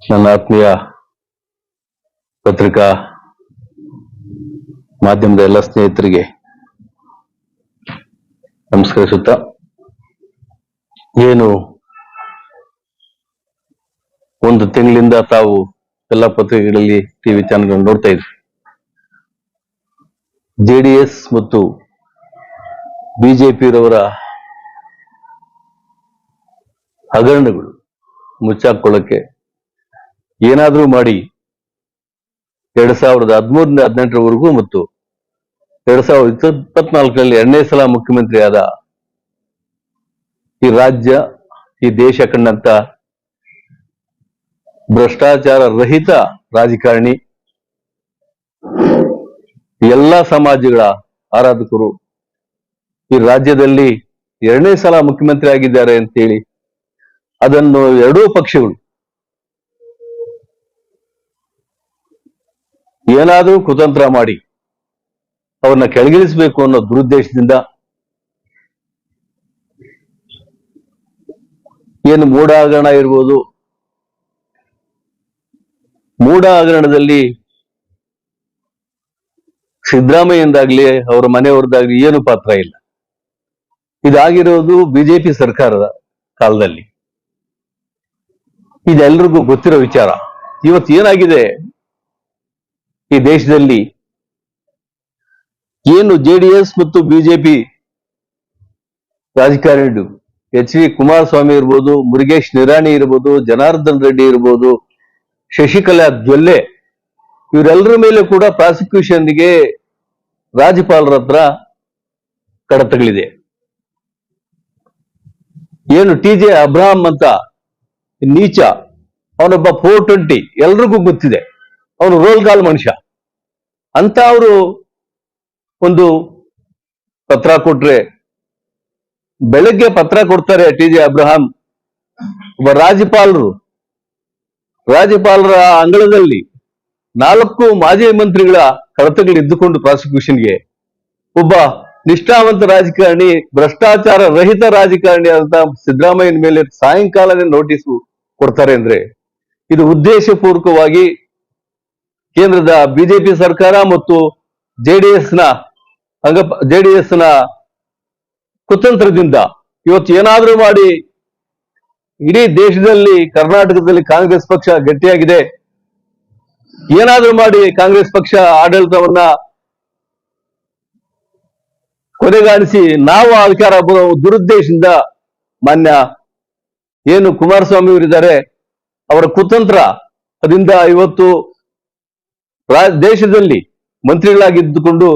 ನನ್ನ ಆತ್ಮೀಯ ಪತ್ರಿಕಾ ಮಾಧ್ಯಮದ ಎಲ್ಲ ಸ್ನೇಹಿತರಿಗೆ ನಮಸ್ಕರಿಸುತ್ತಾ, ಏನು ಒಂದು ತಿಂಗಳಿಂದ ತಾವು ಎಲ್ಲ ಪತ್ರಿಕೆಗಳಲ್ಲಿ ಟಿವಿ ಚಾನೆಲ್ ನೋಡ್ತಾ ಇದ್ರಿ, ಜೆಡಿಎಸ್ ಮತ್ತು ಬಿಜೆಪಿಯವರ ಹಗರಣಗಳು ಮುಚ್ಚಾಕೊಳ್ಳಕ್ಕೆ ಏನಾದ್ರೂ ಮಾಡಿ 2013ರಿಂದ 2018ರವರೆಗೂ ಮತ್ತು 2024ರಲ್ಲಿ 2ನೇ ಸಲ ಮುಖ್ಯಮಂತ್ರಿಯಾದ ಈ ರಾಜ್ಯ, ಈ ದೇಶ ಕಂಡಂತ ಭ್ರಷ್ಟಾಚಾರ ರಹಿತ ರಾಜಕಾರಣಿ, ಎಲ್ಲ ಸಮಾಜಗಳ ಆರಾಧಕರು ಈ ರಾಜ್ಯದಲ್ಲಿ 2ನೇ ಸಲ ಮುಖ್ಯಮಂತ್ರಿ ಆಗಿದ್ದಾರೆ ಅಂತೇಳಿ ಅದನ್ನು ಎರಡೂ ಪಕ್ಷಗಳು ಏನಾದರೂ ಕುತಂತ್ರ ಮಾಡಿ ಅವ್ರನ್ನ ಕೆಳಗಿಳಿಸಬೇಕು ಅನ್ನೋ ದುರುದ್ದೇಶದಿಂದ ಏನು ಮೂಢ ಹಗರಣ ಇರ್ಬೋದು, ಮೂಢ ಹಗರಣದಲ್ಲಿ ಸಿದ್ದರಾಮಯ್ಯಂದಾಗ್ಲಿ ಅವರ ಮನೆಯವ್ರದ್ದಾಗ್ಲಿ ಏನು ಪಾತ್ರ ಇಲ್ಲ. ಇದಾಗಿರೋದು ಬಿಜೆಪಿ ಸರ್ಕಾರದ ಕಾಲದಲ್ಲಿ, ಇದೆಲ್ಲರಿಗೂ ಗೊತ್ತಿರೋ ವಿಚಾರ. ಇವತ್ತು ಏನಾಗಿದೆ ಈ ದೇಶದಲ್ಲಿ, ಏನು ಜೆಡಿಎಸ್ ಮತ್ತು ಬಿಜೆಪಿ ರಾಜಕಾರಣಿಗಳು ಎಚ್ ಡಿ ಕುಮಾರಸ್ವಾಮಿ ಇರ್ಬೋದು, ಮುರುಗೇಶ್ ನಿರಾಣಿ ಇರ್ಬೋದು, ಜನಾರ್ದನ್ ರೆಡ್ಡಿ ಇರ್ಬೋದು, ಶಶಿಕಲಾ ಜೊಲ್ಲೆ, ಇವರೆಲ್ಲರ ಮೇಲೆ ಕೂಡ ಪ್ರಾಸಿಕ್ಯೂಷನ್ಗೆ ರಾಜ್ಯಪಾಲರ ಹತ್ರ ಕಡತಗಳಿದೆ. ಏನು ಟಿ.ಜೆ. ಅಬ್ರಹಾಂ ಅಂತ ನೀಚ, ಅವನೊಬ್ಬ 420 ಎಲ್ರಿಗೂ ಗೊತ್ತಿದೆ, ಅವನು ರೋಲ್ಗಾಲ್ ಮನುಷ್ಯ ಅಂತ ಅವರು ಒಂದು ಪತ್ರ ಕೊಟ್ರೆ, ಬೆಳಗ್ಗೆ ಪತ್ರ ಕೊಡ್ತಾರೆ ಟಿ.ಜೆ. ಅಬ್ರಹಾಂ, ಒಬ್ಬ ರಾಜ್ಯಪಾಲರ ಅಂಗಳದಲ್ಲಿ 4 ಮಾಜಿ ಮಂತ್ರಿಗಳ ಕಡತಗಳು ಇದ್ದುಕೊಂಡು ಪ್ರಾಸಿಕ್ಯೂಷನ್ಗೆ ಒಬ್ಬ ನಿಷ್ಠಾವಂತ ರಾಜಕಾರಣಿ, ಭ್ರಷ್ಟಾಚಾರ ರಹಿತ ರಾಜಕಾರಣಿ ಅಂತ ಸಿದ್ದರಾಮಯ್ಯನ ಮೇಲೆ ಸಾಯಂಕಾಲನೇ ನೋಟಿಸ್ ಕೊಡ್ತಾರೆ ಅಂದ್ರೆ, ಇದು ಉದ್ದೇಶಪೂರ್ವಕವಾಗಿ ಕೇಂದ್ರದ ಬಿಜೆಪಿ ಸರ್ಕಾರ ಮತ್ತು ಜೆಡಿಎಸ್ನ ಕುತಂತ್ರದಿಂದ ಇವತ್ತು ಏನಾದ್ರೂ ಮಾಡಿ ಇಡೀ ದೇಶದಲ್ಲಿ, ಕರ್ನಾಟಕದಲ್ಲಿ ಕಾಂಗ್ರೆಸ್ ಪಕ್ಷ ಗಟ್ಟಿಯಾಗಿದೆ, ಏನಾದ್ರೂ ಮಾಡಿ ಕಾಂಗ್ರೆಸ್ ಪಕ್ಷ ಆಡಳಿತವನ್ನ ಕೊನೆಗಾಣಿಸಿ ನಾವು ಅಧಿಕಾರ ಬರೋ ದುರುದ್ದೇಶದಿಂದ ಮಾನ್ಯ ಏನು ಕುಮಾರಸ್ವಾಮಿ ಅವರಿದ್ದಾರೆ ಅವರ ಕುತಂತ್ರ ಅದರಿಂದ ಇವತ್ತು ದೇಶದಲ್ಲಿ ಮಂತ್ರಿಗಳಾಗಿದ್ದುಕೊಂಡು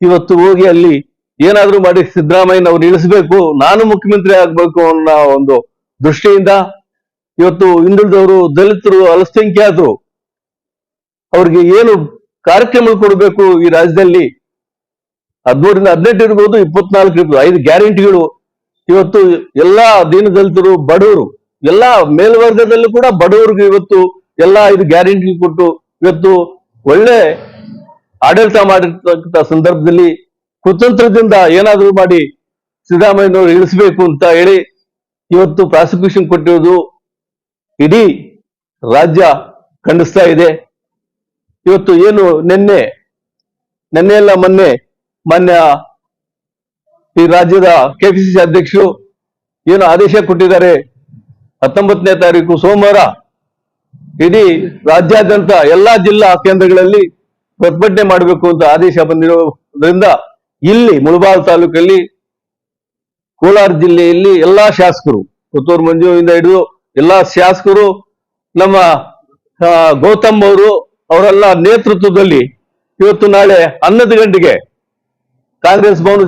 ಇವತ್ತು ಹೋಗಿ ಅಲ್ಲಿ ಏನಾದ್ರೂ ಮಾಡಿ ಸಿದ್ದರಾಮಯ್ಯನವ್ರು ಇಳಿಸಬೇಕು, ನಾನು ಮುಖ್ಯಮಂತ್ರಿ ಆಗ್ಬೇಕು ಅನ್ನೋ ಒಂದು ದೃಷ್ಟಿಯಿಂದ ಇವತ್ತು ಹಿಂದುಳಿದವರು, ದಲಿತರು, ಅಲ್ಪಸಂಖ್ಯಾತರು ಅವ್ರಿಗೆ ಏನು ಕಾರ್ಯಕ್ರಮ ಕೊಡಬೇಕು ಈ ರಾಜ್ಯದಲ್ಲಿ 13ರಿಂದ 18 ಇರ್ಬೋದು, 24 ಇರ್ಬೋದು, 5 ಗ್ಯಾರಂಟಿಗಳು ಇವತ್ತು ಎಲ್ಲಾ ದೀನದಲಿತರು, ಬಡವರು, ಎಲ್ಲಾ ಮೇಲ್ವರ್ಗದಲ್ಲೂ ಕೂಡ ಬಡವರಿಗೆ ಇವತ್ತು ಎಲ್ಲಾ 5 ಗ್ಯಾರಂಟಿ ಕೊಟ್ಟು ಇವತ್ತು ಒಳ್ಳೆ ಆಡಳಿತ ಮಾಡಿರ್ತಕ್ಕಂಥ ಸಂದರ್ಭದಲ್ಲಿ ಕುತಂತ್ರದಿಂದ ಏನಾದ್ರೂ ಮಾಡಿ ಸಿದ್ದರಾಮಯ್ಯನವರು ಇಳಿಸಬೇಕು ಅಂತ ಹೇಳಿ ಇವತ್ತು ಪ್ರಾಸಿಕ್ಯೂಷನ್ ಕೊಟ್ಟಿರೋದು ಇಡೀ ರಾಜ್ಯ ಖಂಡಿಸ್ತಾ ಇದೆ. ಇವತ್ತು ಏನು ನಿನ್ನೆ ಎಲ್ಲ ಮೊನ್ನೆ ಮಾನ್ಯ ಈ ರಾಜ್ಯದ ಕೆಪಿಸಿಸಿ ಅಧ್ಯಕ್ಷರು ಏನು ಆದೇಶ ಕೊಟ್ಟಿದ್ದಾರೆ, 19ನೇ ತಾರೀಕು ಸೋಮವಾರ ಇಡೀ ರಾಜ್ಯಾದ್ಯಂತ ಎಲ್ಲಾ ಜಿಲ್ಲಾ ಕೇಂದ್ರಗಳಲ್ಲಿ ಪ್ರತಿಭಟನೆ ಮಾಡಬೇಕು ಅಂತ ಆದೇಶ ಬಂದಿರೋದ್ರಿಂದ ಇಲ್ಲಿ ಮುಳಬಾಲ್ ತಾಲೂಕಲ್ಲಿ, ಕೋಲಾರ ಜಿಲ್ಲೆಯಲ್ಲಿ ಎಲ್ಲಾ ಶಾಸಕರು, ಪುತ್ತೂರು ಮಂಜುವಿಂದ ಹಿಡಿದು ಎಲ್ಲಾ ಶಾಸಕರು, ನಮ್ಮ ಗೌತಮ್ ಅವರೆಲ್ಲ ನೇತೃತ್ವದಲ್ಲಿ ಇವತ್ತು ನಾಳೆ 11 ಗಂಟೆಗೆ ಕಾಂಗ್ರೆಸ್ ಭವನ